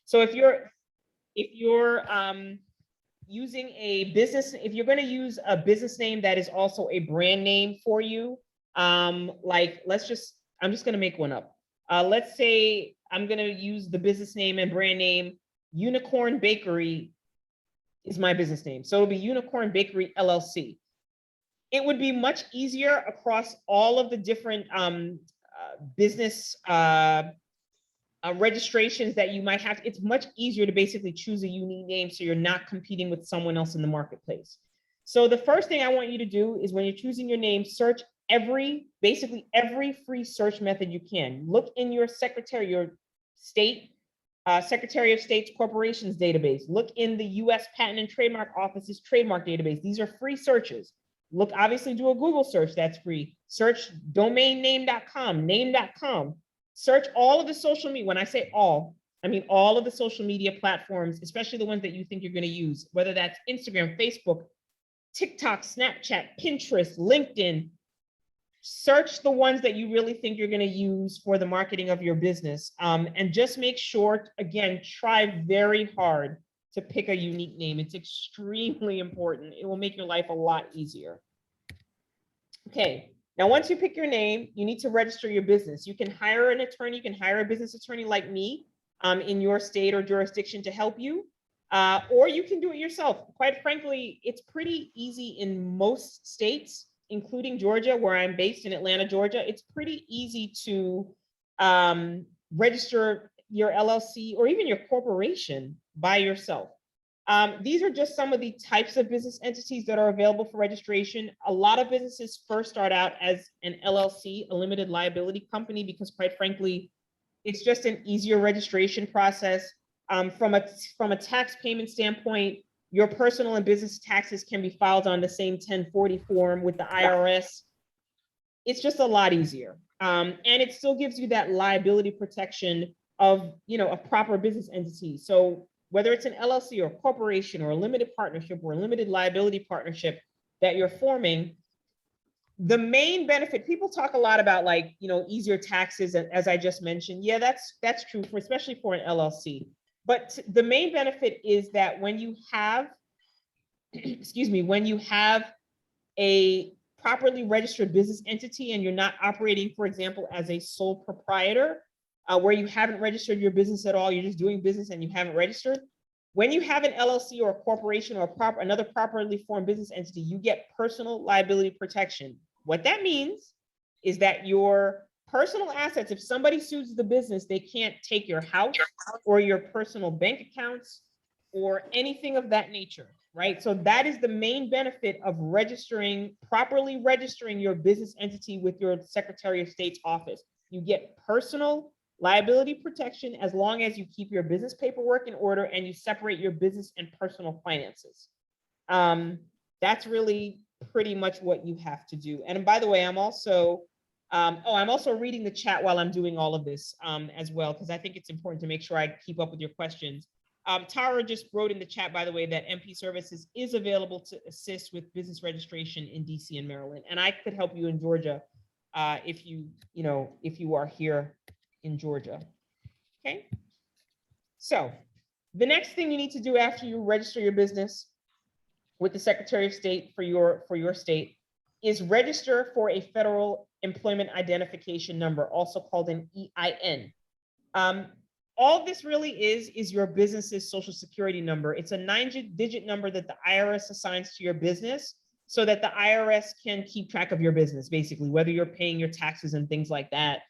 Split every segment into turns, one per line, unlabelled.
So if you're using a business, if you're going to use a business name that is also a brand name for you, like I'm just going to make one up. Let's say I'm going to use the business name and brand name Unicorn Bakery is my business name. So it'll be Unicorn Bakery LLC. It would be much easier across all of the different business registrations that you might have. It's much easier to basically choose a unique name so you're not competing with someone else in the marketplace. So the first thing I want you to do is when you're choosing your name, search basically every free search method you can. Look in your Secretary of State's corporations database. Look in the US Patent and Trademark Office's trademark database. These are free searches. Look, obviously do a Google search, that's free. Search domainname.com, name.com. Search all of the social media. When I say all, I mean all of the social media platforms, especially the ones that you think you're going to use, whether that's Instagram, Facebook, TikTok, Snapchat, Pinterest, LinkedIn. Search the ones that you really think you're going to use for the marketing of your business. And just make sure, again, try very hard to pick a unique name. It's extremely important. It will make your life a lot easier. Okay. Now, once you pick your name, you need to register your business. You can hire an attorney, you can hire a business attorney like me in your state or jurisdiction to help you, or you can do it yourself. Quite frankly, it's pretty easy in most states, including Georgia, where I'm based in Atlanta, Georgia. It's pretty easy to register your LLC or even your corporation by yourself. These are just some of the types of business entities that are available for registration. A lot of businesses first start out as an LLC, a limited liability company, because quite frankly, it's just an easier registration process. From a tax payment standpoint, your personal and business taxes can be filed on the same 1040 form with the IRS. It's just a lot easier. And it still gives you that liability protection of, a proper business entity. So whether it's an LLC or a corporation or a limited partnership or a limited liability partnership that you're forming, the main benefit, people talk a lot about easier taxes, as I just mentioned. Yeah, that's true especially for an LLC. But the main benefit is that when you have, when you have a properly registered business entity and you're not operating, for example, as a sole proprietor, where you haven't registered your business at all, you're just doing business and you haven't registered. When you have an LLC or a corporation or another properly formed business entity, you get personal liability protection. What that means is that your personal assets, if somebody sues the business, they can't take your house or your personal bank accounts or anything of that nature, right? So that is the main benefit of properly registering your business entity with your Secretary of State's office. You get personal liability protection as long as you keep your business paperwork in order and you separate your business and personal finances. That's really pretty much what you have to do. And by the way, I'm also reading the chat while I'm doing all of this as well, because I think it's important to make sure I keep up with your questions. Tara just wrote in the chat, by the way, that MP Services is available to assist with business registration in DC and Maryland. And I could help you in Georgia if you are here in Georgia. Okay. So the next thing you need to do after you register your business with the Secretary of State for your state is register for a federal employment identification number, also called an EIN. All this really is your business's social security number. It's a 9-digit number that the IRS assigns to your business so that the IRS can keep track of your business, basically, whether you're paying your taxes and things like that.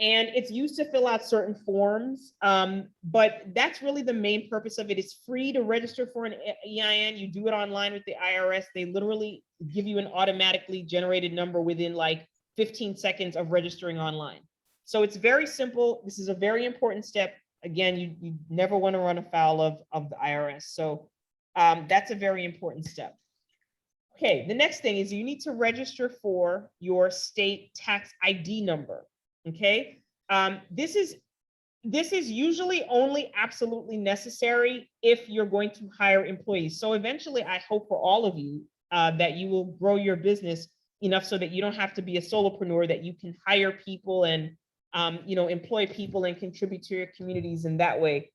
And it's used to fill out certain forms, but that's really the main purpose of it. It's free to register for an EIN. You do it online with the IRS. They literally give you an automatically generated number within like 15 seconds of registering online. So it's very simple. This is a very important step. Again, you never want to run afoul of the IRS. So that's a very important step. Okay, the next thing is you need to register for your state tax ID number. Okay, this is usually only absolutely necessary if you're going to hire employees. So eventually, I hope for all of you that you will grow your business enough so that you don't have to be a solopreneur, that you can hire people and employ people and contribute to your communities in that way.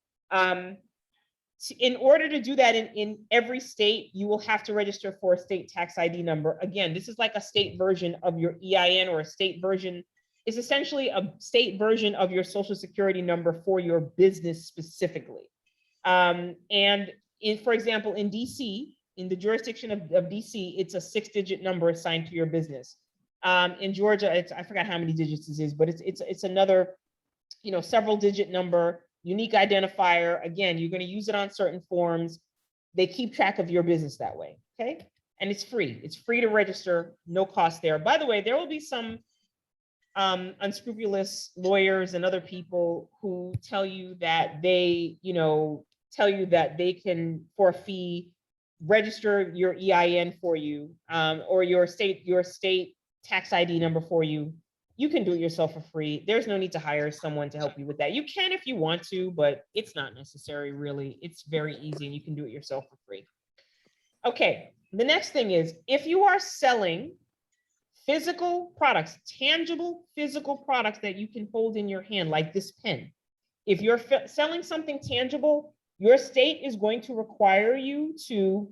In order to do that in every state, you will have to register for a state tax ID number. Again, this is like a state version of your EIN, or a state version. It's essentially a state version of your social security number for your business specifically. And for example, in DC, in the jurisdiction of DC, it's a 6-digit number assigned to your business. In Georgia, I forgot how many digits this is, but it's another, several digit number, unique identifier. Again, you're going to use it on certain forms. They keep track of your business that way. Okay. And it's free. It's free to register, no cost there. By the way, there will be some unscrupulous lawyers and other people who tell you that they, can, for a fee, register your EIN for you, or your state tax ID number for you. You can do it yourself for free. There's no need to hire someone to help you with that. You can if you want to, but it's not necessary, really. It's very easy and you can do it yourself for free. Okay, the next thing is, if you are selling physical products, tangible physical products that you can hold in your hand, like this pen, if you're selling something tangible, your state is going to require you to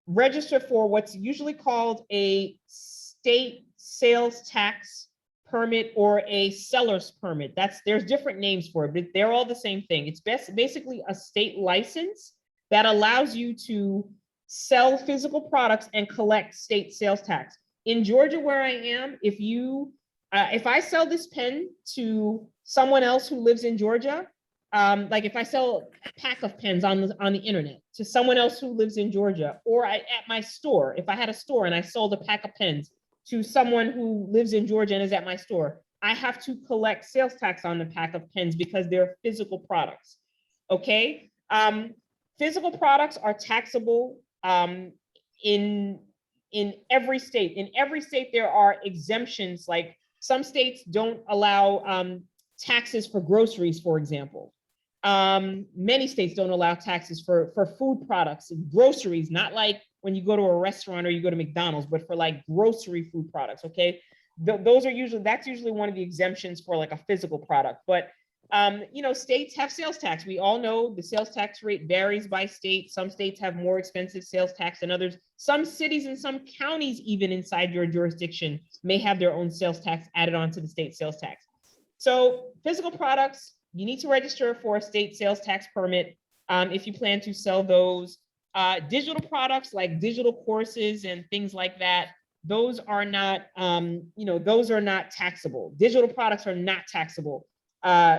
register for what's usually called a state sales tax permit or a seller's permit. There's different names for it, but they're all the same thing. It's basically a state license that allows you to sell physical products and collect state sales tax. In Georgia, where I am, if I sell this pen to someone else who lives in Georgia, like if I sell a pack of pens on the internet to someone else who lives in Georgia, or at my store, if I had a store and I sold a pack of pens to someone who lives in Georgia and is at my store, I have to collect sales tax on the pack of pens because they're physical products. Okay. Physical products are taxable in every state. In every state, there are exemptions. Like some states don't allow taxes for groceries, for example. Many states don't allow taxes for food products and groceries, not like when you go to a restaurant or you go to McDonald's, but for like grocery food products. Okay. That's usually one of the exemptions for like a physical product. But states have sales tax. We all know the sales tax rate varies by state. Some states have more expensive sales tax than others. Some cities and some counties, even inside your jurisdiction, may have their own sales tax added onto the state sales tax. So physical products, you need to register for a state sales tax permit if you plan to sell those. Digital products like digital courses and things like that, those are not, those are not taxable. Digital products are not taxable.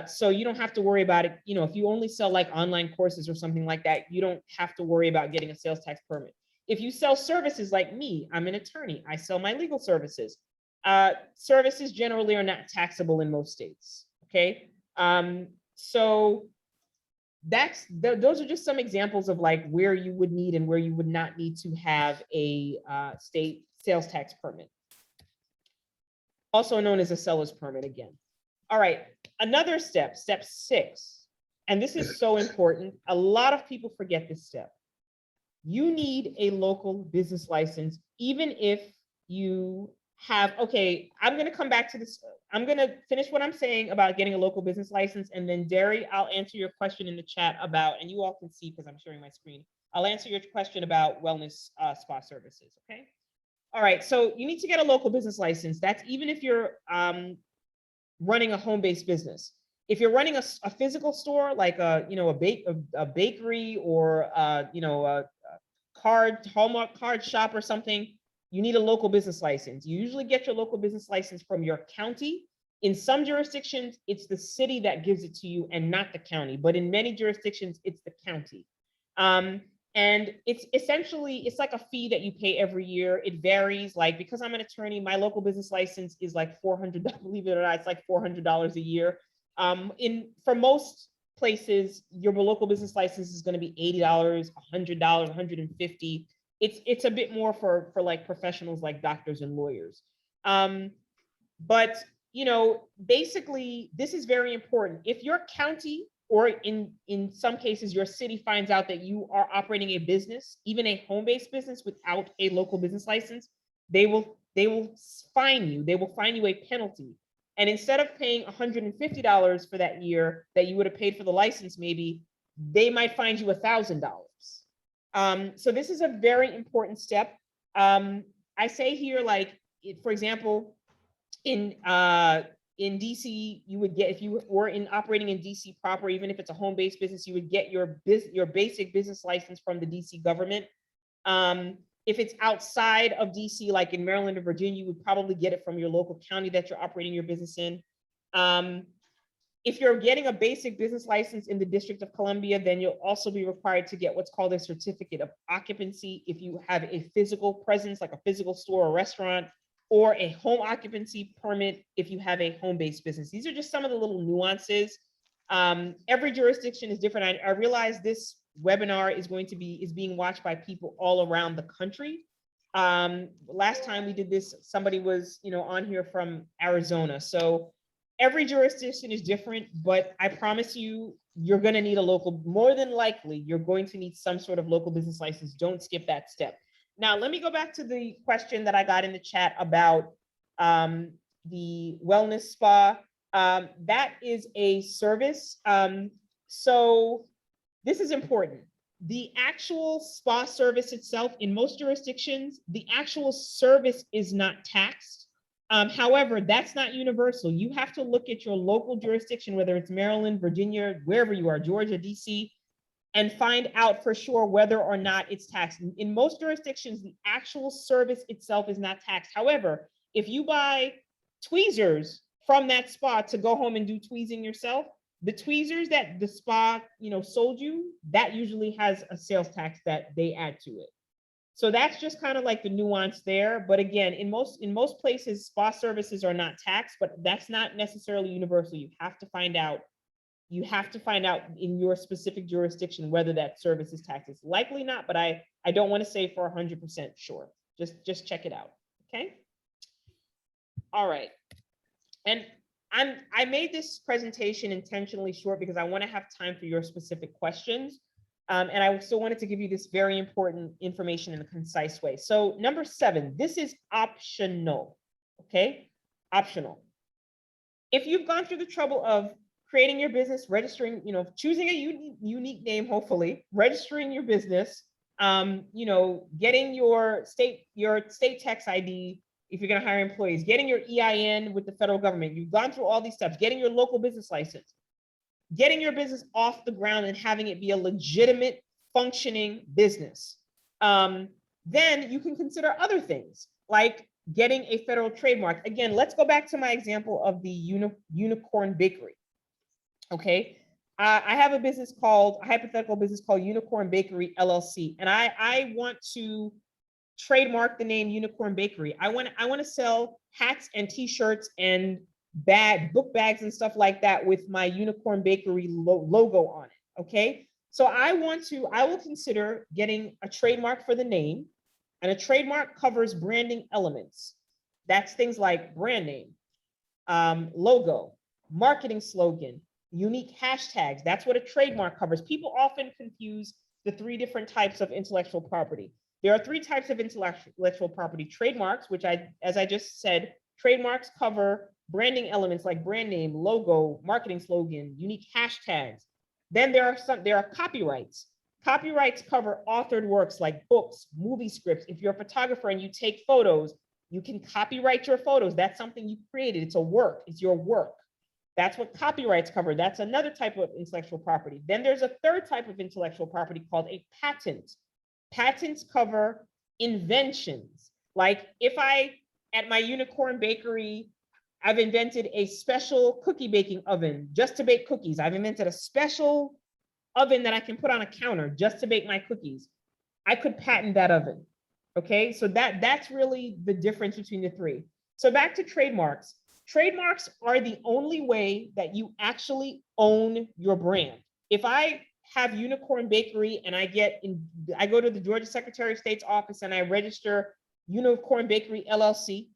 So you don't have to worry about it. If you only sell like online courses or something like that, you don't have to worry about getting a sales tax permit. If you sell services like me, I'm an attorney, I sell my legal services. Services generally are not taxable in most states. Okay. So those are just some examples of like where you would need and where you would not need to have a state sales tax permit, also known as a seller's permit again. All right, another step 6, and this is so important. A lot of people forget this step. You need a local business license, even if you have, okay, I'm going to come back to this. I'm going to finish what I'm saying about getting a local business license. And then Derry, I'll answer your question in the chat about, and you all can see because I'm sharing my screen. I'll answer your question about wellness spa services. Okay. All right. So you need to get a local business license. That's even if you're running a home-based business. If you're running a physical store, like a bakery or a Hallmark card shop or something, you need a local business license. You usually get your local business license from your county. In some jurisdictions, it's the city that gives it to you and not the county, but in many jurisdictions, it's the county. And it's like a fee that you pay every year. It varies, like because I'm an attorney, my local business license is like $400, believe it or not, it's like $400 a year. For most places, your local business license is going to be $80, $100, $150. It's a bit more for like professionals like doctors and lawyers. But basically this is very important. If your county or in some cases your city finds out that you are operating a business, even a home-based business without a local business license, they will fine you. They will fine you a penalty. And instead of paying $150 for that year that you would have paid for the license, maybe they might find you $1,000. So this is a very important step. I say here, like, for example, in DC, you would get, if you were operating in DC proper, even if it's a home-based business, you would get your basic business license from the DC government. If it's outside of DC, like in Maryland or Virginia, you would probably get it from your local county that you're operating your business in. If you're getting a basic business license in the District of Columbia, then you'll also be required to get what's called a certificate of occupancy if you have a physical presence, like a physical store or restaurant, or a home occupancy permit if you have a home-based business. These are just some of the little nuances. Every jurisdiction is different. I realize this webinar is being watched by people all around the country. Last time we did this, somebody was, on here from Arizona. So every jurisdiction is different, but I promise you, you're going to need a local, more than likely, you're going to need some sort of local business license. Don't skip that step. Now, let me go back to the question that I got in the chat about the wellness spa. That is a service. So this is important. The actual spa service itself, in most jurisdictions, the actual service is not taxed. However, that's not universal. You have to look at your local jurisdiction, whether it's Maryland, Virginia, wherever you are, Georgia, DC, and find out for sure whether or not it's taxed. In most jurisdictions, the actual service itself is not taxed. However, if you buy tweezers from that spa to go home and do tweezing yourself, the tweezers that the spa, sold you, that usually has a sales tax that they add to it. So that's just kind of like the nuance there. But again, in most places, spa services are not taxed, but that's not necessarily universal. You have to find out in your specific jurisdiction whether that service is taxed. It's likely not, but I don't want to say for 100% sure. Just check it out. Okay. All right. And I made this presentation intentionally short because I want to have time for your specific questions. And I still wanted to give you this very important information in a concise way. So number 7, this is optional. Okay. Optional. If you've gone through the trouble of creating your business, registering, choosing a unique name, hopefully, registering your business, getting your state tax ID, if you're going to hire employees, getting your EIN with the federal government, you've gone through all these steps, getting your local business license, getting your business off the ground and having it be a legitimate functioning business. Then you can consider other things like getting a federal trademark. Again, let's go back to my example of the Unicorn Bakery. Okay. I have a hypothetical business called Unicorn Bakery LLC, and I want to trademark the name Unicorn Bakery. I want to sell hats and t-shirts and book bags and stuff like that with my Unicorn Bakery logo on it. Okay. So I will consider getting a trademark for the name, and a trademark covers branding elements. That's things like brand name, logo, marketing slogan, unique hashtags. That's what a trademark covers. People often confuse the 3 different types of intellectual property. There are 3 types of intellectual property: trademarks, which as I just said, trademarks cover branding elements like brand name, logo, marketing slogan, unique hashtags. Then there are copyrights. Copyrights cover authored works like books, movie scripts. If you're a photographer and you take photos, you can copyright your photos. That's something you created. It's a work. It's your work. That's what copyrights cover. That's another type of intellectual property. Then there's a 3rd type of intellectual property called a patent. Patents cover inventions. Like if at my Unicorn Bakery, I've invented a special cookie baking oven just to bake cookies. I've invented a special oven that I can put on a counter just to bake my cookies. I could patent that oven. Okay, so that's really the difference between the 3. So back to trademarks. Trademarks are the only way that you actually own your brand. If I have Unicorn Bakery and I go to the Georgia Secretary of State's office and I register Unicorn Bakery LLC,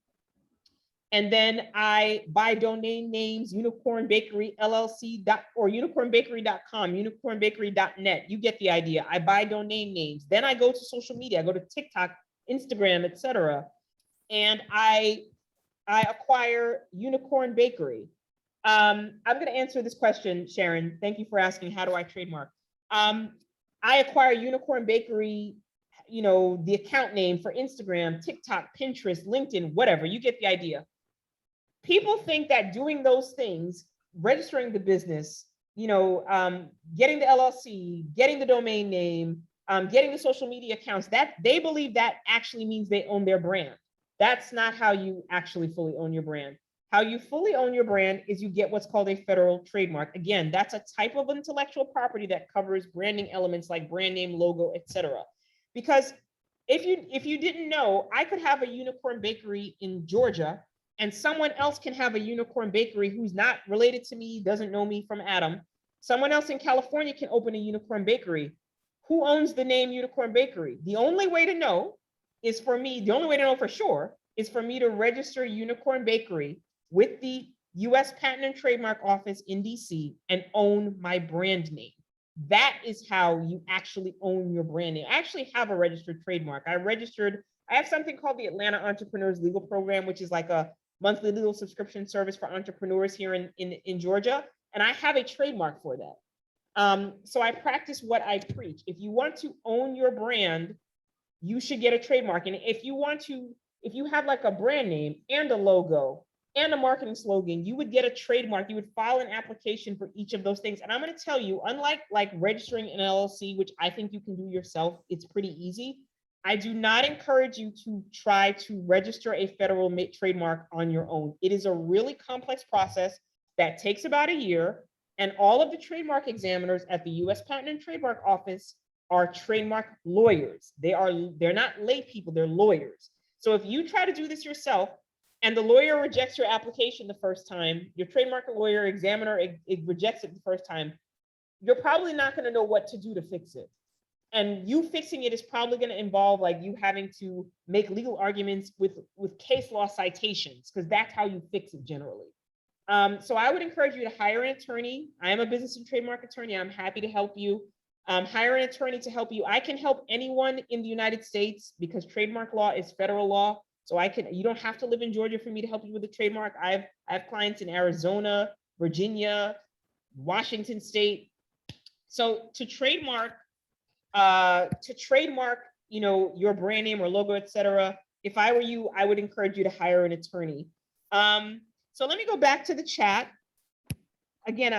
and then I buy domain names, Unicorn Bakery LLC or unicornbakery.com, unicornbakery.net. You get the idea. I buy domain names. Then I go to social media. I go to TikTok, Instagram, etc. And I I acquire Unicorn Bakery. I'm going to answer this question, Sharon. Thank you for asking, how do I trademark? I acquire Unicorn Bakery, you know, the account name for Instagram, TikTok, Pinterest, LinkedIn, whatever, you get the idea. People think that doing those things, registering the business, you know, getting the LLC, getting the domain name, getting the social media accounts, that they believe that actually means they own their brand. That's not how you actually fully own your brand. How you fully own your brand is you get what's called a federal trademark. Again, that's a type of intellectual property that covers branding elements like brand name, logo, etc. Because if you didn't know, I could have a Unicorn Bakery in Georgia, and someone else can have a Unicorn Bakery who's not related to me, doesn't know me from Adam. Someone else in California can open a Unicorn Bakery. Who owns the name Unicorn Bakery? The only way to know is for me, the only way to know for sure is for me to register Unicorn Bakery with the US Patent and Trademark Office in DC and own my brand name. That is how you actually own your brand name. I actually have a registered trademark. I have something called the Atlanta Entrepreneurs Legal Program, which is like a monthly legal subscription service for entrepreneurs here in Georgia. And I have a trademark for that. So I practice what I preach. If you want to own your brand, you should get a trademark. And if you have like a brand name and a logo and a marketing slogan, you would get a trademark. You would file an application for each of those things. And I'm going to tell you, unlike like registering an LLC, which I think you can do yourself, it's pretty easy. I do not encourage you to try to register a federal trademark on your own. It is a really complex process that takes about a year. And all of the trademark examiners at the US Patent and Trademark Office are trademark lawyers. They're not lay people, they're lawyers. So if you try to do this yourself, and the lawyer rejects your application the first time, your trademark lawyer examiner it rejects it the first time, you're probably not going to know what to do to fix it. And you fixing it is probably going to involve like you having to make legal arguments with case law citations, because that's how you fix it generally. So I would encourage you to hire an attorney. I am a business and trademark attorney. I'm happy to help you. Hire an attorney to help you. I can help anyone in the United States because trademark law is federal law. So you don't have to live in Georgia for me to help you with a trademark. I have clients in Arizona, Virginia, Washington State. So to trademark, you know, your brand name or logo, etc. If I were you, I would encourage you to hire an attorney. So let me go back to the chat. Again,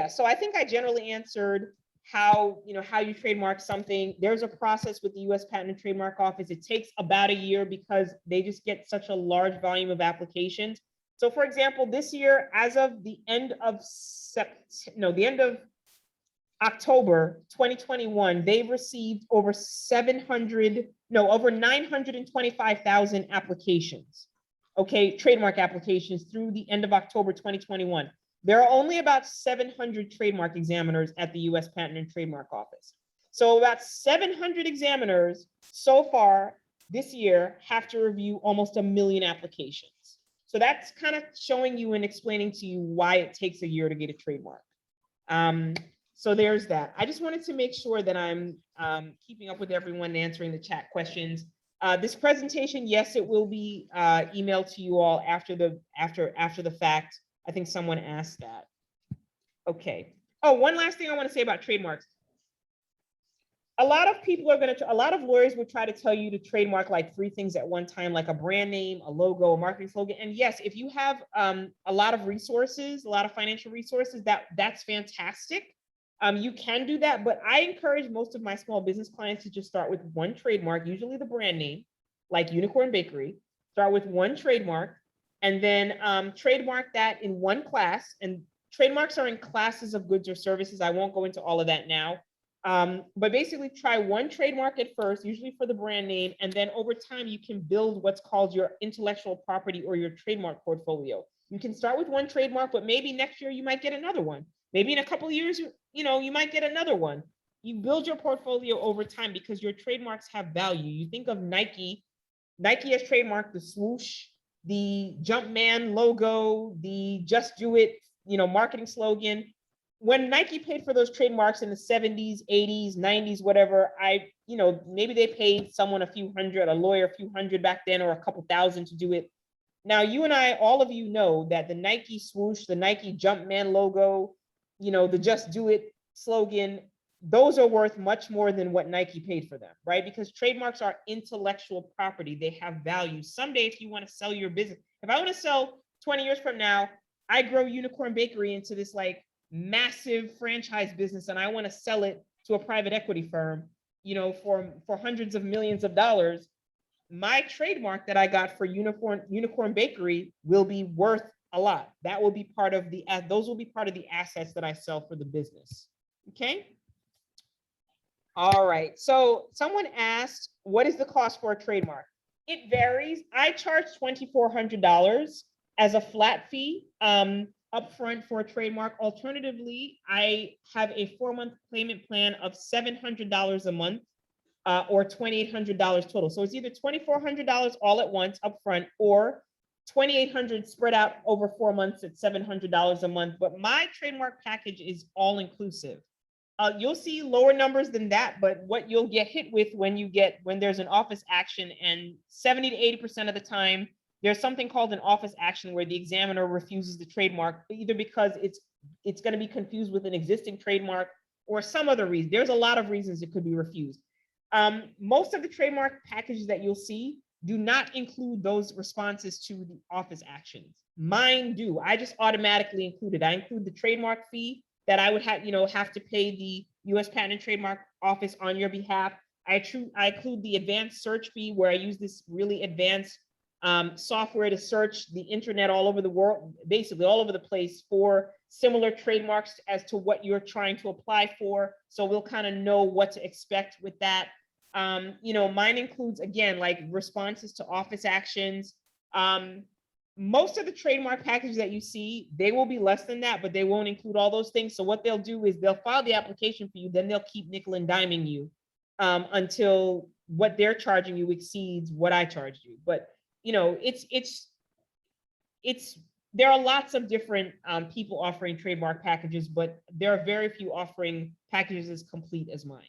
so I think I generally answered how you trademark something. There's a process with the US Patent and Trademark Office. It takes about a year because they just get such a large volume of applications. So for example, this year, as of the end of October 2021, they've received over 925,000 applications. Okay, trademark applications through the end of October 2021. There are only about 700 trademark examiners at the US Patent and Trademark Office. So about 700 examiners so far this year have to review almost 1 million applications. So that's kind of showing you and explaining to you why it takes a year to get a trademark. So there's that. I just wanted to make sure that I'm keeping up with everyone and answering the chat questions. This presentation, yes, it will be emailed to you all after the fact. I think someone asked that. Okay. Oh, one last thing I want to say about trademarks. A lot of lawyers will try to tell you to trademark like 3 things at one time, like a brand name, a logo, a marketing slogan. And yes, if you have a lot of resources, a lot of financial resources, that's fantastic. You can do that, but I encourage most of my small business clients to just start with 1 trademark, usually the brand name, like Unicorn Bakery. Start with 1 trademark, and then trademark that in 1 class. And trademarks are in classes of goods or services. I won't go into all of that now. But basically try 1 trademark at first, usually for the brand name. And then over time, you can build what's called your intellectual property or your trademark portfolio. You can start with 1 trademark, but maybe next year you might get another one. Maybe in a couple of years, you might get another one. You build your portfolio over time because your trademarks have value. You think of Nike. Nike has trademarked the swoosh, the Jumpman logo, the Just Do It, marketing slogan. When Nike paid for those trademarks in the 70s, 80s, 90s, whatever, maybe they paid someone a few hundred, a lawyer a few hundred back then, or a couple thousand to do it. Now, you and I, all of you know that the Nike swoosh, the Nike Jumpman logo, the Just Do It slogan, those are worth much more than what Nike paid for them, right? Because trademarks are intellectual property. They have value. Someday, if you want to sell your business, if I want to sell 20 years from now, I grow Unicorn Bakery into this like massive franchise business and I want to sell it to a private equity firm, for hundreds of millions of dollars, my trademark that I got for Unicorn Bakery will be worth a lot. That will be part of those will be part of the assets that I sell for the business. Okay. All right. So someone asked, what is the cost for a trademark? It varies. I charge $2,400 as a flat fee upfront for a trademark. Alternatively, I have a 4-month payment plan of $700 a month. Or $2,800 total. So it's either $2,400 all at once upfront or $2,800 spread out over 4 months at $700 a month. But my trademark package is all inclusive. You'll see lower numbers than that, but what you'll get hit with when there's an office action, and 70 to 80% of the time, there's something called an office action where the examiner refuses the trademark, either because it's going to be confused with an existing trademark or some other reason. There's a lot of reasons it could be refused. Most of the trademark packages that you'll see do not include those responses to the office actions. Mine do. I just automatically include it. I include the trademark fee that I would have to pay the U.S. Patent and Trademark Office on your behalf. I include the advanced search fee where I use this really advanced software to search the internet all over the world, basically all over the place, for similar trademarks as to what you're trying to apply for. So we'll kind of know what to expect with that. Mine includes, again, like responses to office actions. Most of the trademark packages that you see, they will be less than that, but they won't include all those things. So what they'll do is they'll file the application for you, then they'll keep nickel and diming you until what they're charging you exceeds what I charged you. But there are lots of different people offering trademark packages, but there are very few offering packages as complete as mine.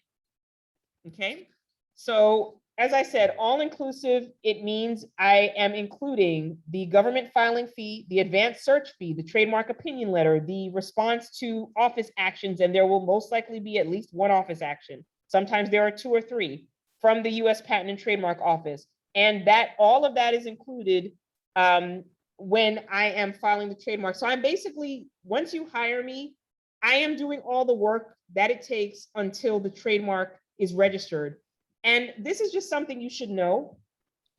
Okay, so as I said, all inclusive, it means I am including the government filing fee, the advanced search fee, the trademark opinion letter, the response to office actions, and there will most likely be at least one office action. Sometimes there are 2 or 3 from the U.S. Patent and Trademark Office. And all of that is included when I am filing the trademark. So I'm basically, once you hire me, I am doing all the work that it takes until the trademark is registered. And this is just something you should know.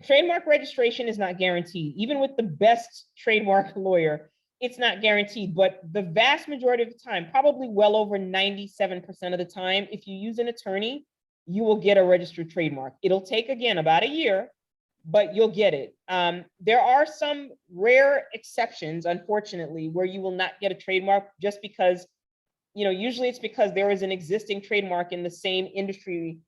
Trademark registration is not guaranteed. Even with the best trademark lawyer, it's not guaranteed. But the vast majority of the time, probably well over 97% of the time, if you use an attorney, you will get a registered trademark. It'll take, again, about a year, but you'll get it. There are some rare exceptions, unfortunately, where you will not get a trademark just because, usually it's because there is an existing trademark in the same industry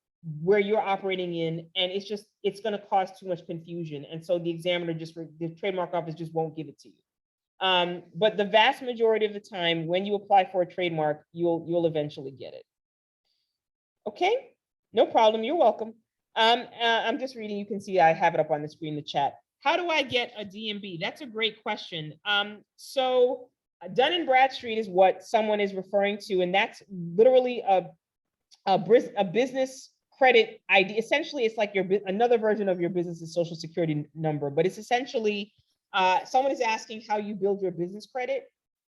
where you're operating in, and it's going to cause too much confusion. And so the the trademark office just won't give it to you. But the vast majority of the time, when you apply for a trademark, you'll eventually get it. Okay, no problem. You're welcome. I'm just reading. You can see I have it up on the screen in the chat. How do I get a DMB? That's a great question. So Dun & Bradstreet is what someone is referring to, and that's literally a business credit ID. Essentially, it's like another version of your business's social security number, but it's essentially someone is asking how you build your business credit.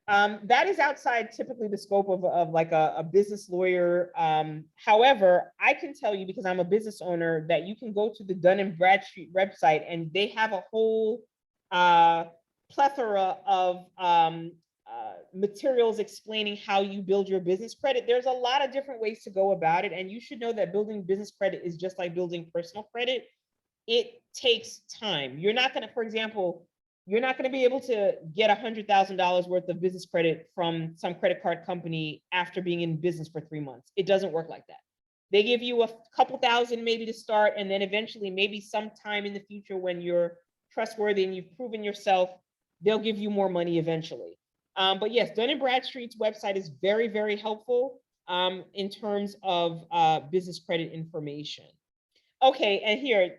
That is outside typically the scope of like a business lawyer. However, I can tell you, because I'm a business owner, that you can go to the Dun & Bradstreet website and they have a whole plethora of materials explaining how you build your business credit. There's a lot of different ways to go about it. And you should know that building business credit is just like building personal credit. It takes time. You're not going to, for example, you're not going to be able to get $100,000 worth of business credit from some credit card company after being in business for 3 months. It doesn't work like that. They give you a couple thousand maybe to start, and then eventually, maybe sometime in the future when you're trustworthy and you've proven yourself, they'll give you more money eventually. But yes, Dun & Bradstreet's website is very, very helpful in terms of business credit information. Okay, and here,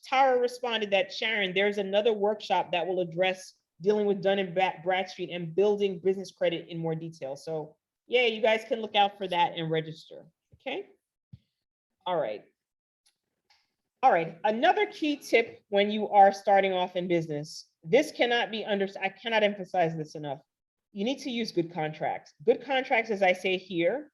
Tara responded that, Sharon, there's another workshop that will address dealing with Dun and Bradstreet and building business credit in more detail. So yeah, you guys can look out for that and register, okay? All right. All right, another key tip when you are starting off in business, this cannot be understood, I cannot emphasize this enough. You need to use good contracts. Good contracts, as I say here,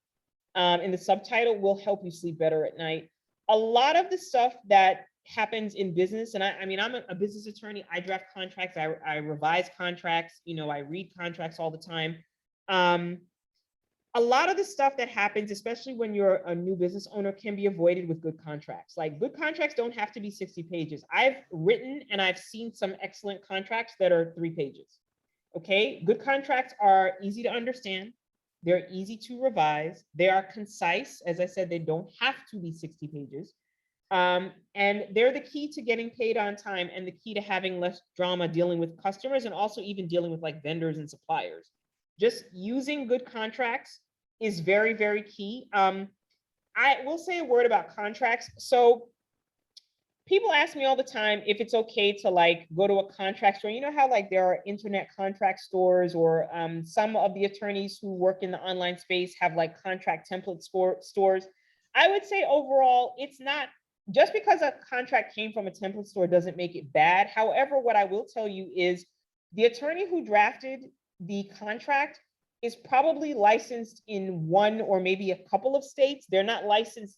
in the subtitle, will help you sleep better at night. A lot of the stuff that happens in business, and I mean, I'm a business attorney, I draft contracts, I revise contracts, you know, I read contracts all the time. A lot of the stuff that happens, especially when you're a new business owner, can be avoided with good contracts. Like, good contracts don't have to be 60 pages. I've written and I've seen some excellent contracts that are 3 pages. Okay, good contracts are easy to understand. They're easy to revise. They are concise. As I said, they don't have to be 60 pages. And they're the key to getting paid on time and the key to having less drama dealing with customers and also even dealing with like vendors and suppliers. Just using good contracts is very, very key. I will say a word about contracts. So people ask me all the time if it's okay to like go to a contract store. You know how like there are internet contract stores, or some of the attorneys who work in the online space have like contract template stores. I would say overall, it's not, just because a contract came from a template store doesn't make it bad. However, what I will tell you is the attorney who drafted the contract is probably licensed in one or maybe a couple of states. They're not licensed.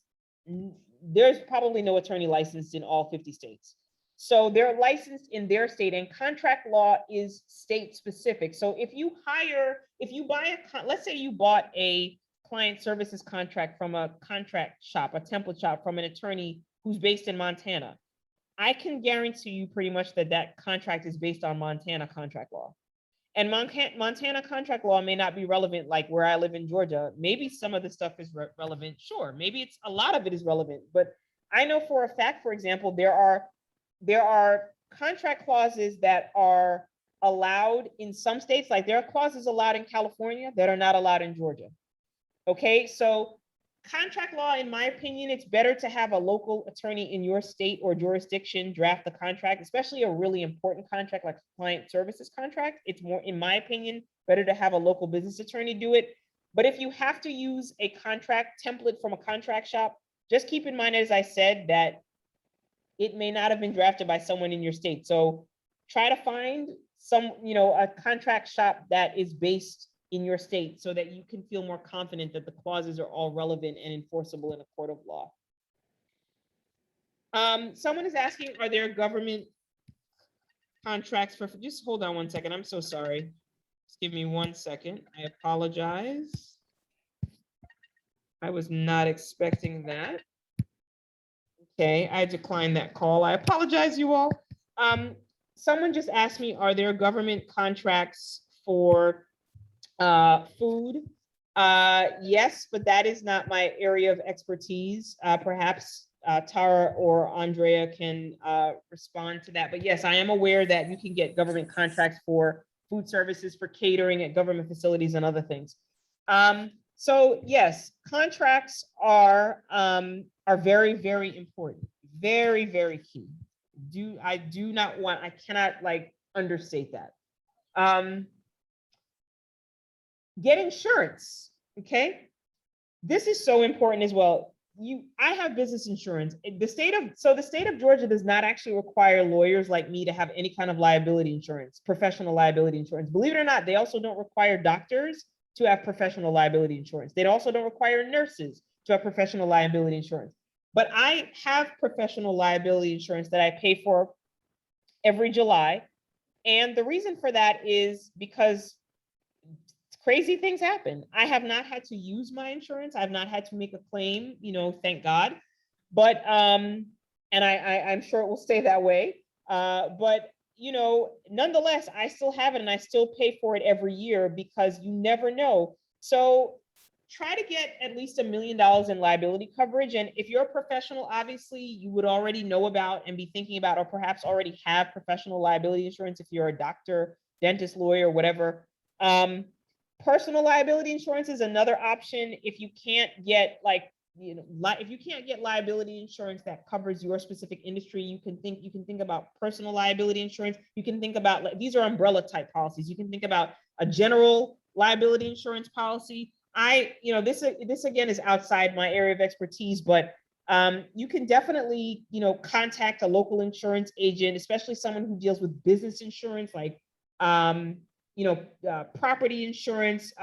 There's probably no attorney licensed in all 50 states. So they're licensed in their state, and contract law is state specific. So if you buy let's say you bought a client services contract from a contract shop, a template shop from an attorney who's based in Montana, I can guarantee you pretty much that that contract is based on Montana contract law. And Montana contract law may not be relevant like where I live in Georgia. Maybe some of the stuff is relevant. Sure, maybe it's a lot of it is relevant. But I know for a fact, for example, there are contract clauses that are allowed in some states. Like there are clauses allowed in California that are not allowed in Georgia. Okay, so contract law, in my opinion, it's better to have a local attorney in your state or jurisdiction draft the contract, especially a really important contract like client services contract. It's more, in my opinion, better to have a local business attorney do it. But if you have to use a contract template from a contract shop, just keep in mind, as I said, that it may not have been drafted by someone in your state. So try to find some, a contract shop that is based in your state so that you can feel more confident that the clauses are all relevant and enforceable in a court of law. Someone is asking, are there government contracts for, just hold on one second. I'm so sorry. Just give me 1 second. I apologize. I was not expecting that. Okay, I declined that call. I apologize, you all. Someone just asked me, are there government contracts for food? Yes, but that is not my area of expertise. Perhaps Tara or Andrea can respond to that. But yes, I am aware that you can get government contracts for food services, for catering at government facilities and other things. So yes, contracts are very, very important. Very, very key. I cannot like understate that. Get insurance, okay? This is so important as well. I have business insurance. The state of Georgia does not actually require lawyers like me to have any kind of liability insurance, professional liability insurance. Believe it or not, they also don't require doctors to have professional liability insurance. They also don't require nurses to have professional liability insurance. But I have professional liability insurance that I pay for every July. And the reason for that is because crazy things happen. I have not had to use my insurance. I've not had to make a claim, thank God. But and I'm sure it will stay that way. But nonetheless, I still have it and I still pay for it every year because you never know. So try to get at least $1 million in liability coverage. And if you're a professional, obviously you would already know about and be thinking about, or perhaps already have professional liability insurance if you're a doctor, dentist, lawyer, whatever. Personal liability insurance is another option if you can't get like if you can't get liability insurance that covers your specific industry, you can think about personal liability insurance. You can think about, like, these are umbrella type policies. You can think about a general liability insurance policy. This again is outside my area of expertise, but you can definitely, contact a local insurance agent, especially someone who deals with business insurance, like, property insurance,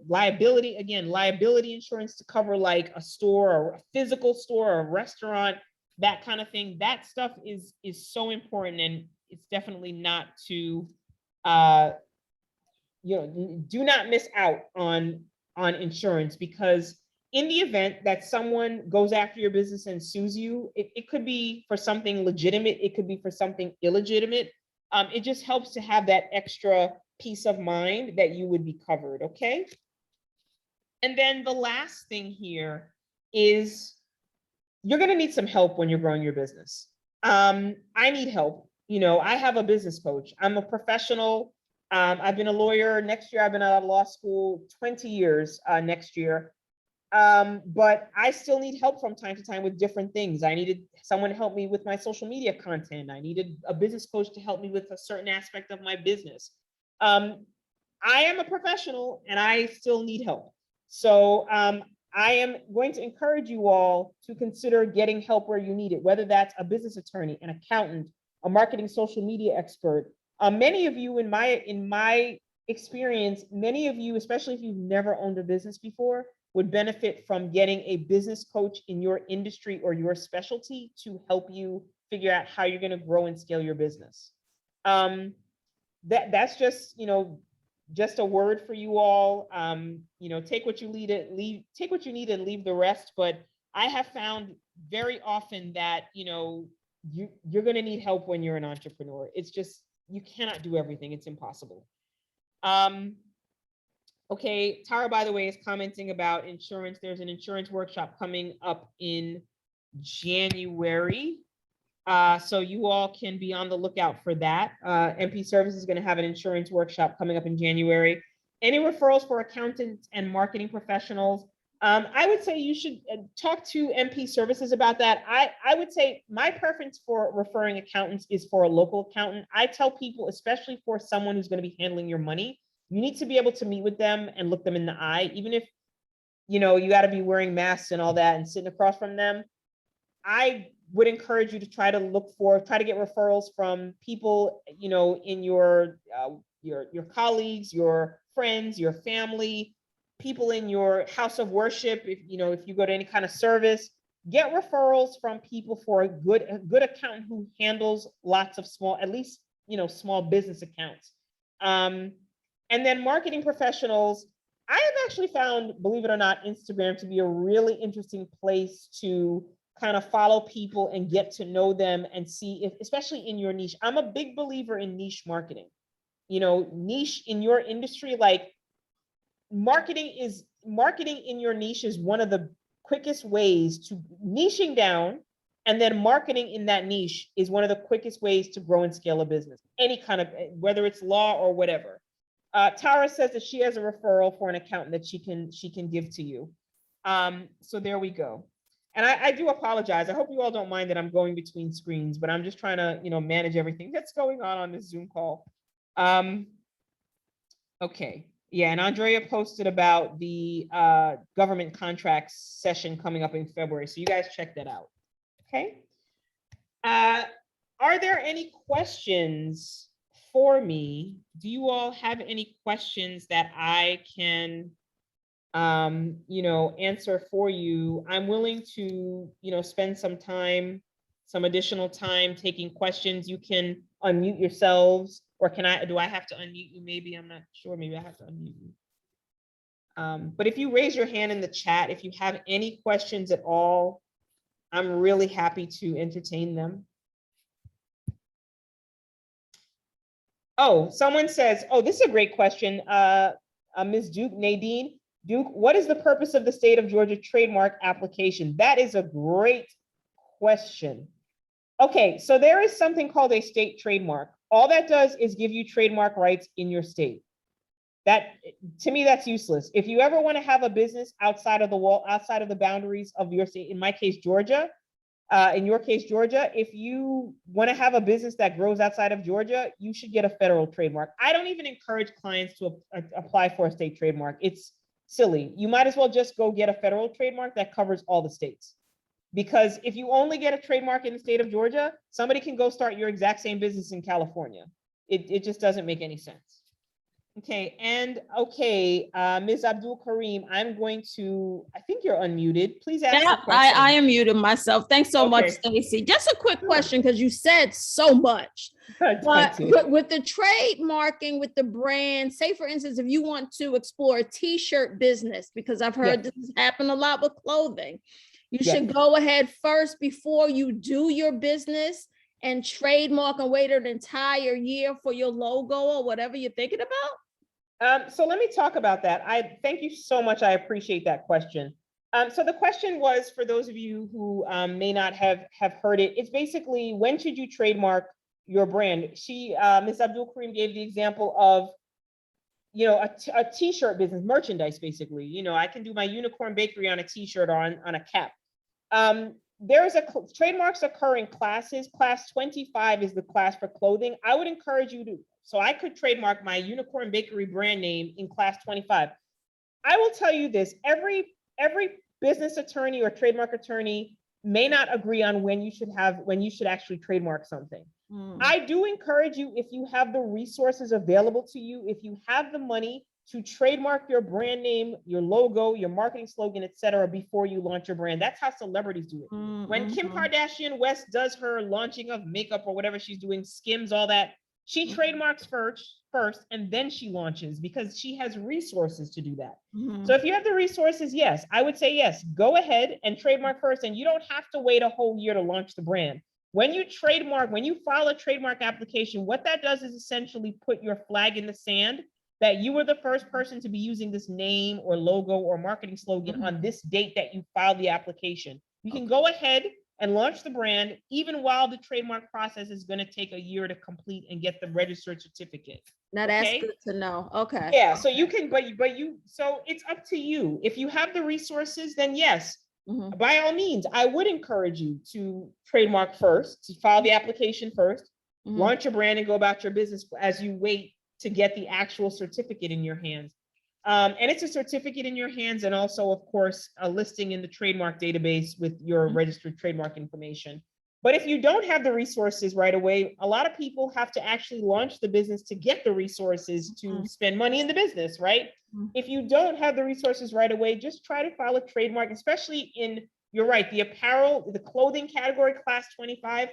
liability insurance to cover like a store or a physical store or a restaurant, that kind of thing. That stuff is so important, and it's definitely not to, do not miss out on insurance, because in the event that someone goes after your business and sues you, it could be for something legitimate, it could be for something illegitimate. It just helps to have that extra peace of mind that you would be covered, okay? And then the last thing here is you're gonna need some help when you're growing your business. I need help. I have a business coach. I'm a professional. I've been a lawyer. Next year, I've been out of law school 20 years next year. But I still need help from time to time with different things. I needed someone to help me with my social media content. I needed a business coach to help me with a certain aspect of my business. I am a professional and I still need help. So I am going to encourage you all to consider getting help where you need it, whether that's a business attorney, an accountant, a marketing social media expert. Many of you in my experience, many of you, especially if you've never owned a business before, would benefit from getting a business coach in your industry or your specialty to help you figure out how you're going to grow and scale your business. That's just, just a word for you all. Take what you need, take what you need and leave the rest. But I have found very often that, you're going to need help when you're an entrepreneur. It's just, you cannot do everything. It's impossible. Okay, Tara, by the way, is commenting about insurance. There's an insurance workshop coming up in January. So you all can be on the lookout for that. MP Services is going to have an insurance workshop coming up in January. Any referrals for accountants and marketing professionals? I would say you should talk to MP Services about that. I would say my preference for referring accountants is for a local accountant. I tell people, especially for someone who's going to be handling your money, you need to be able to meet with them and look them in the eye, even if, you got to be wearing masks and all that and sitting across from them. I would encourage you to try to get referrals from people, in your colleagues, your friends, your family, people in your house of worship. If you go to any kind of service, get referrals from people for a good accountant who handles lots of small business accounts. And then marketing professionals, I have actually found, believe it or not, Instagram to be a really interesting place to kind of follow people and get to know them and see if, especially in your niche. I'm a big believer in niche marketing. Niche in your industry, like marketing in your niche is one of the quickest ways to niching down, and then marketing in that niche is one of the quickest ways to grow and scale a business, any kind of, whether it's law or whatever. Tara says that she has a referral for an accountant that she can give to you. So there we go. And I do apologize. I hope you all don't mind that I'm going between screens, but I'm just trying to, manage everything that's going on this Zoom call. Okay. Yeah, and Andrea posted about the government contracts session coming up in February. So you guys check that out. Okay. Are there any questions for me? Do you all have any questions that I can answer for you? I'm willing to, spend some additional time taking questions. You can unmute yourselves, or do I have to unmute you? Maybe, I'm not sure. Maybe I have to unmute you. But if you raise your hand in the chat, if you have any questions at all, I'm really happy to entertain them. Oh, someone says, oh, this is a great question. Ms. Nadine Duke, what is the purpose of the state of Georgia trademark application? That is a great question. Okay, so there is something called a state trademark. All that does is give you trademark rights in your state. That, to me, that's useless. If you ever want to have a business outside of the wall, outside of the boundaries of your state, in my case, Georgia, in your case, Georgia, if you want to have a business that grows outside of Georgia, you should get a federal trademark. I don't even encourage clients to apply for a state trademark. It's silly. You might as well just go get a federal trademark that covers all the states. Because if you only get a trademark in the state of Georgia, somebody can go start your exact same business in California. It just doesn't make any sense. Okay, and okay, Ms. Abdul Karim, I'm going to, I think you're unmuted. Please ask
Yeah,
your question.
I am muted myself. Thanks so much,
Okay.
Stacy. Just a quick question, because you said so much. But with the trademarking, with the brand, say for instance, if you want to explore a t-shirt business, because I've heard this has happened a lot with clothing, you should go ahead first before you do your business and trademark and wait an entire year for your logo or whatever you're thinking about?
So let me talk about that. I thank you so much. I appreciate that question. So the question was, for those of you who may not have heard it, it's basically, when should you trademark your brand? Ms. Abdul Karim gave the example of, you know, a t-shirt business, merchandise, basically. You know, I can do my Unicorn Bakery on a t-shirt or on a cap. There's trademarks occur in classes. Class 25 is the class for clothing. I would encourage you to, so I could trademark my Unicorn Bakery brand name in class 25. I will tell you this, every business attorney or trademark attorney may not agree on when you should actually trademark something. I do encourage you, if you have the resources available to you, if you have the money, to trademark your brand name, your logo, your marketing slogan, etc., before you launch your brand. That's how celebrities do it. When Kim Kardashian West does her launching of makeup or whatever she's doing, Skims, all that, she trademarks first, and then she launches, because she has resources to do that. So if you have the resources, yes, I would say yes, go ahead and trademark first, and you don't have to wait a whole year to launch the brand. When you trademark, when you file a trademark application, what that does is essentially put your flag in the sand that you were the first person to be using this name or logo or marketing slogan on this date that you filed the application. You can go ahead and launch the brand, even while the trademark process is going to take a year to complete and get the registered certificate.
Now that's good to know. Okay.
Yeah, so you can, so it's up to you. If you have the resources, then yes, by all means, I would encourage you to trademark first, to file the application first, launch your brand and go about your business as you wait to get the actual certificate in your hands. And it's a certificate in your hands, and also, of course, a listing in the trademark database with your registered trademark information. But if you don't have the resources right away, a lot of people have to actually launch the business to get the resources to spend money in the business, right? If you don't have the resources right away, just try to file a trademark, especially in, you're right, the apparel, the clothing category, class 25.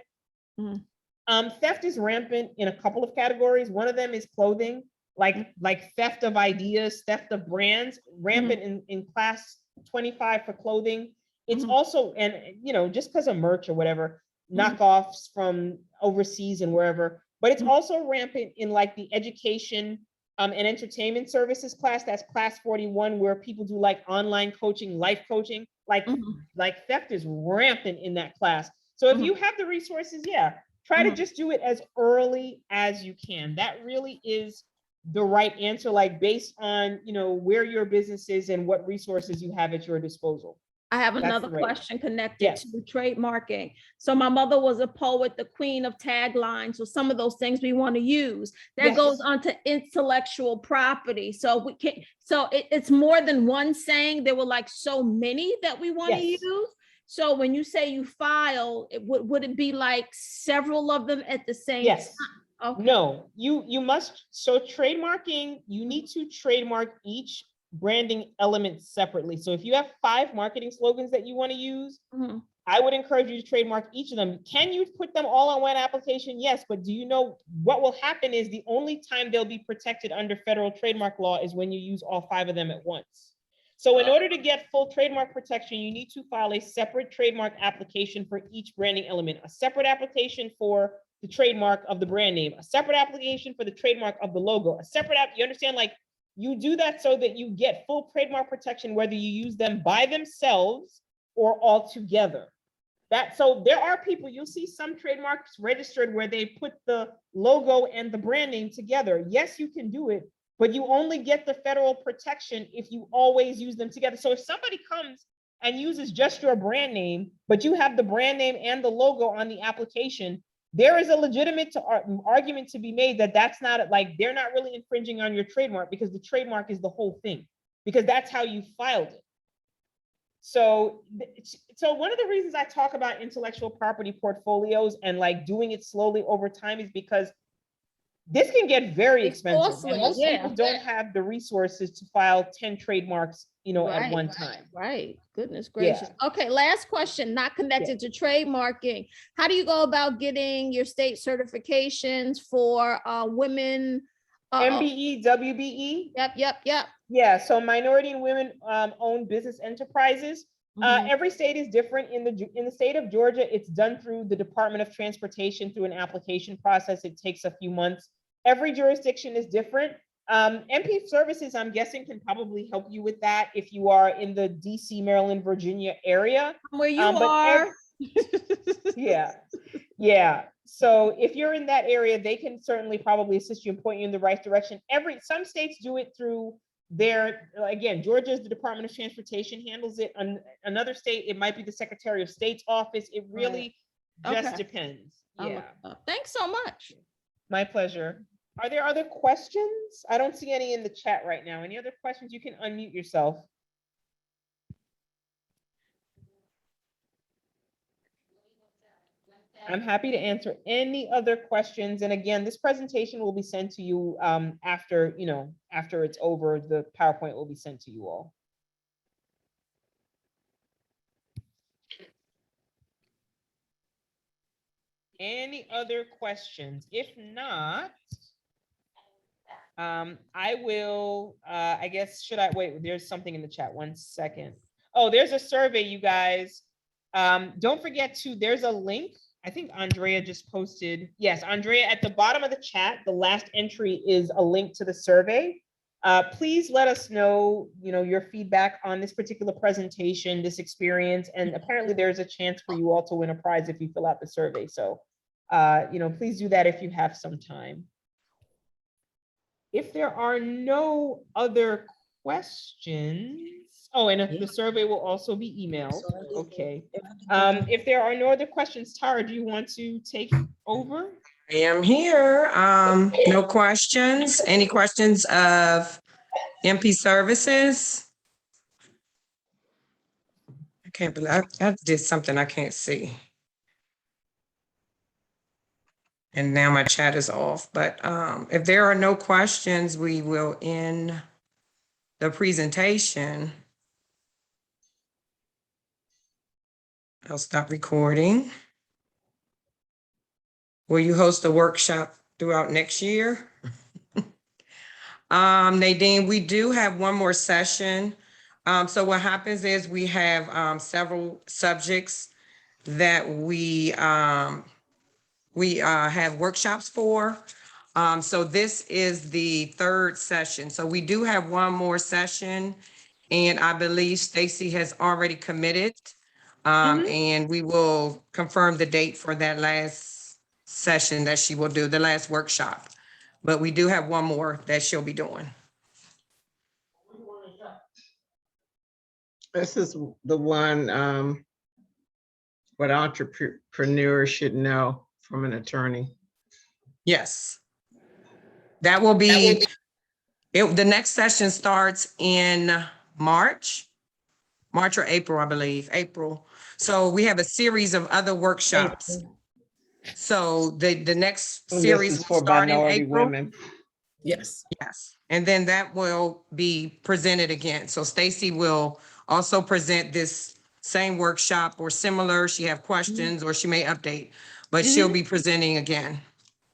Theft is rampant in a couple of categories. One of them is clothing, like theft of ideas, theft of brands, rampant in class 25 for clothing. It's also, and you know, just because of merch or whatever, knockoffs from overseas and wherever, but it's also rampant in like the education and entertainment services class. That's class 41, where people do like online coaching, life coaching, like theft is rampant in that class. So if you have the resources, yeah, try to just do it as early as you can. That really is the right answer, like based on, you know, where your business is and what resources you have at your disposal.
I have another question connected to trademarking. So my mother was a poet, the queen of taglines. So some of those things we want to use, that goes on to intellectual property. So we can, so it's more than one saying. There were like so many that we want to use. So when you say you file, would it be like several of them at the same time? Okay.
No, you must, so trademarking, you need to trademark each branding element separately. So if you have 5 marketing slogans that you want to use, I would encourage you to trademark each of them. Can you put them all on one application? Yes, but do you know what will happen is the only time they'll be protected under federal trademark law is when you use all 5 of them at once. So in order to get full trademark protection, you need to file a separate trademark application for each branding element, a separate application for the trademark of the brand name, a separate application for the trademark of the logo, a separate app, you understand, like you do that so that you get full trademark protection, whether you use them by themselves or all together. So there are people, you'll see some trademarks registered where they put the logo and the brand name together. Yes, you can do it, but you only get the federal protection if you always use them together. So if somebody comes and uses just your brand name, but you have the brand name and the logo on the application, there is a legitimate argument to be made that that's not, like, they're not really infringing on your trademark, because the trademark is the whole thing, because that's how you filed it. So one of the reasons I talk about intellectual property portfolios and like doing it slowly over time is because this can get very expensive. And most people don't have the resources to file 10 trademarks, you know, at one time.
Right. Goodness gracious. Yeah. Okay. Last question, not connected to trademarking. How do you go about getting your state certifications for women?
MBE, WBE?
Yep.
Yeah. So minority and women owned business enterprises. Every state is different. In the state of Georgia, it's done through the Department of Transportation through an application process. It takes a few months. Every jurisdiction is different. MP Services, I'm guessing, can probably help you with that if you are in the DC, Maryland, Virginia area.
Where you are.
Yeah. So if you're in that area, they can certainly probably assist you and point you in the right direction. Some states do it through their, again, Georgia's the Department of Transportation handles it. Another state, it might be the Secretary of State's office. It really just depends. Yeah.
Thanks so much.
My pleasure. Are there other questions? I don't see any in the chat right now. Any other questions? You can unmute yourself. I'm happy to answer any other questions. And again, this presentation will be sent to you after it's over. The PowerPoint will be sent to you all. Any other questions? If not, I will, I guess, wait, there's something in the chat. 1 second. Oh, there's a survey, you guys. Don't forget there's a link. I think Andrea just posted. Yes, Andrea, at the bottom of the chat, the last entry is a link to the survey. Please let us know, your feedback on this particular presentation, this experience, and apparently there's a chance for you all to win a prize if you fill out the survey. So, please do that if you have some time. If there are no other questions, and the survey will also be emailed. Okay. If there are no other questions, Tara, do you want to take over?
I am here. No questions. Any questions of MP Services? I can't believe I did something I can't see. And now my chat is off. But if there are no questions, we will end the presentation. I'll stop recording. Will you host a workshop throughout next year? Nadine, we do have one more session. So what happens is we have several subjects that we have workshops for. So this is the third session. So we do have one more session, and I believe Stacy has already committed. And we will confirm the date for that last session that she will do, the last workshop. But we do have one more that she'll be doing.
This is the one what entrepreneurs should know from an attorney.
Yes. That will be, the next session starts in March or April, I believe, April. So we have a series of other workshops. So the next series will start in April.
Women.
Yes. And then that will be presented again. So Stacy will also present this same workshop or similar. She have questions or she may update, but she'll be presenting again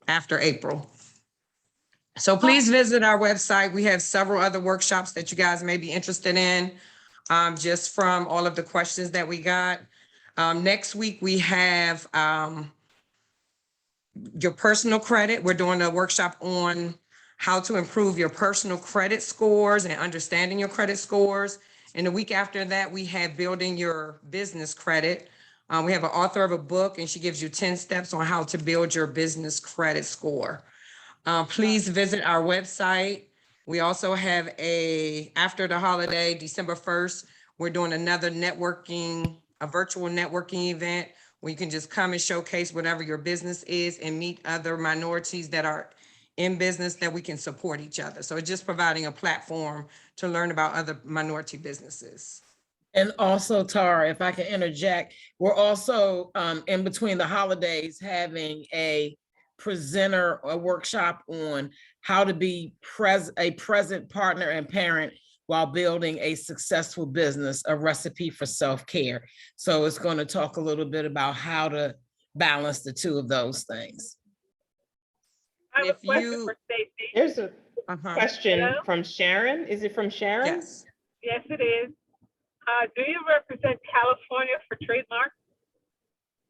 after April. So please visit our website. We have several other workshops that you guys may be interested in, just from all of the questions that we got. Next week, we have your personal credit. We're doing a workshop on how to improve your personal credit scores and understanding your credit scores. And the week after that, we have building your business credit. We have an author of a book, and she gives you 10 steps on how to build your business credit score. Please visit our website We also have after the holiday, December 1st, we're doing another a virtual networking event where you can just come and showcase whatever your business is and meet other minorities that are in business that we can support each other. So it's just providing a platform to learn about other minority businesses.
And also, Tara, if I can interject, we're also in between the holidays having a presenter or workshop on how to be a present partner and parent while building a successful business, a recipe for self-care. So it's going to talk a little bit about how to balance the two of those things.
I have a question for Stacey.
There's a question from Sharon. Is it from Sharon?
Yes.
Yes, it is. Do you represent California for trademark?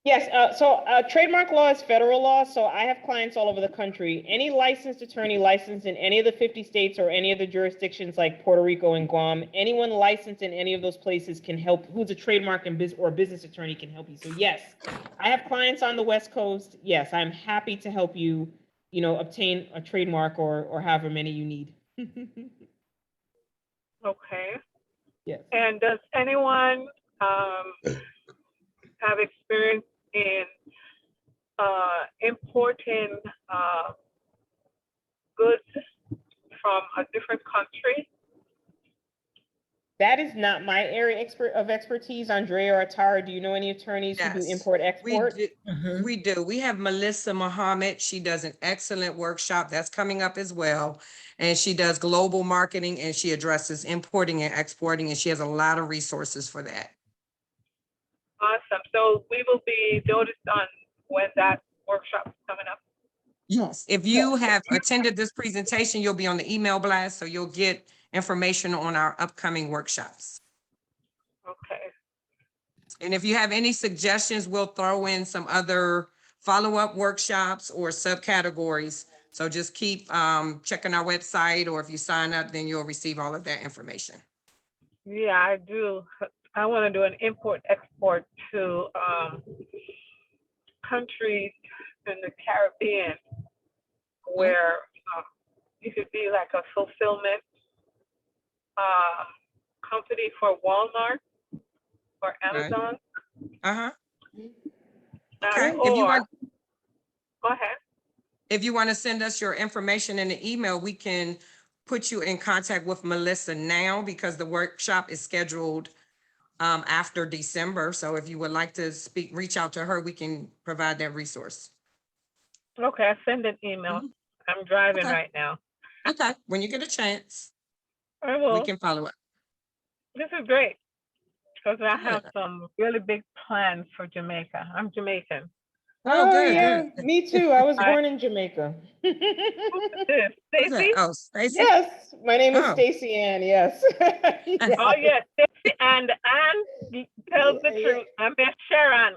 Yes, so trademark law is federal law, so I have clients all over the country. Any licensed attorney licensed in any of the 50 states or any of the jurisdictions like Puerto Rico and Guam, anyone licensed in any of those places can help, who's a trademark and business attorney can help you. So yes, I have clients on the West Coast. Yes, I'm happy to help you, obtain a trademark or however many you need.
Okay.
Yes.
And does anyone have experience in importing goods from a different country?
That is not my area of expertise. Andrea or Atara, do you know any attorneys who do
Yes,
import export?
We do. We have Melissa Muhammad. She does an excellent workshop that's coming up as well. And she does global marketing and she addresses importing and exporting, and she has a lot of resources for that.
Awesome. So we will be noticed on when that workshop is coming up.
Yes. If you have attended this presentation, you'll be on the email blast, so you'll get information on our upcoming workshops.
Okay.
And if you have any suggestions, we'll throw in some other follow-up workshops or subcategories. So just keep checking our website, or if you sign up, then you'll receive all of that information.
Yeah, I do. I want to do an import-export to countries in the Caribbean where you could be like a fulfillment company for Walmart or Amazon.
Okay.
Or, go ahead.
If you want to send us your information in the email, we can put you in contact with Melissa now, because the workshop is scheduled after December. So if you would like to reach out to her, we can provide that resource.
Okay, I send an email. I'm driving right now.
Okay, when you get a chance,
I will.
we can follow up.
This is great, because I have some really big plans for Jamaica. I'm Jamaican.
Oh,
good,
yeah,
good.
me too. I was born in Jamaica.
Stacey?
Oh, Stacey?
Yes, my name is
Oh.
Stacey Ann, yes. Yes.
Oh, yes, Stacey and tells the truth. I'm Miss Sharon.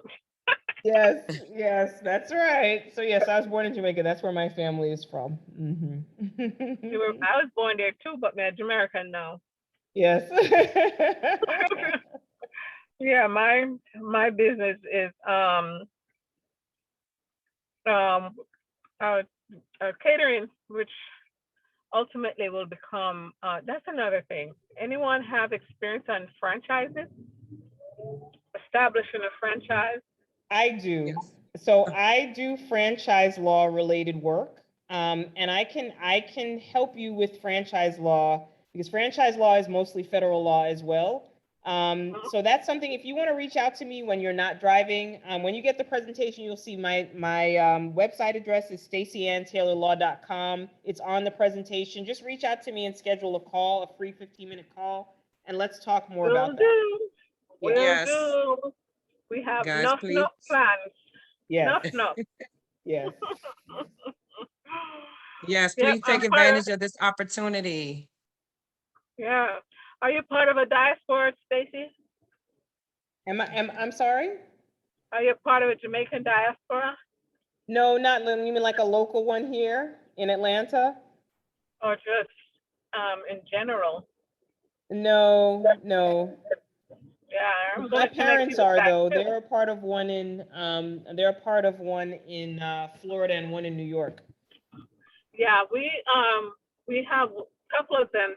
Yes, that's right. So yes, I was born in Jamaica. That's where my family is from. Mhm.
I was born there too, but I'm Jamaican now.
Yes.
Yeah, my business is catering, which ultimately will become, that's another thing. Anyone have experience on franchises? Establishing a franchise?
I do. So I do franchise law related work. And I can help you with franchise law, because franchise law is mostly federal law as well. So that's something, if you want to reach out to me when you're not driving, when you get the presentation, you'll see my website address is staceyanntaylorlaw.com. It's on the presentation. Just reach out to me and schedule a call, a free 15-minute call, and let's talk more about that.
Will
Yes.
do. We have
Guys,
enough
please.
plans.
Yes.
Enough.
Yes.
Yes,
Yep,
please take
I'm part of-
advantage of this opportunity.
Yeah. Are you part of a diaspora, Stacey?
I'm sorry?
Are you part of a Jamaican diaspora?
No, not, you mean like a local one here in Atlanta?
Or just in general?
No.
Yeah, I'm
My
gonna connect
parents
you with
are
that
though.
too.
They're a part of one in Florida and one in New York.
Yeah, we have couple of them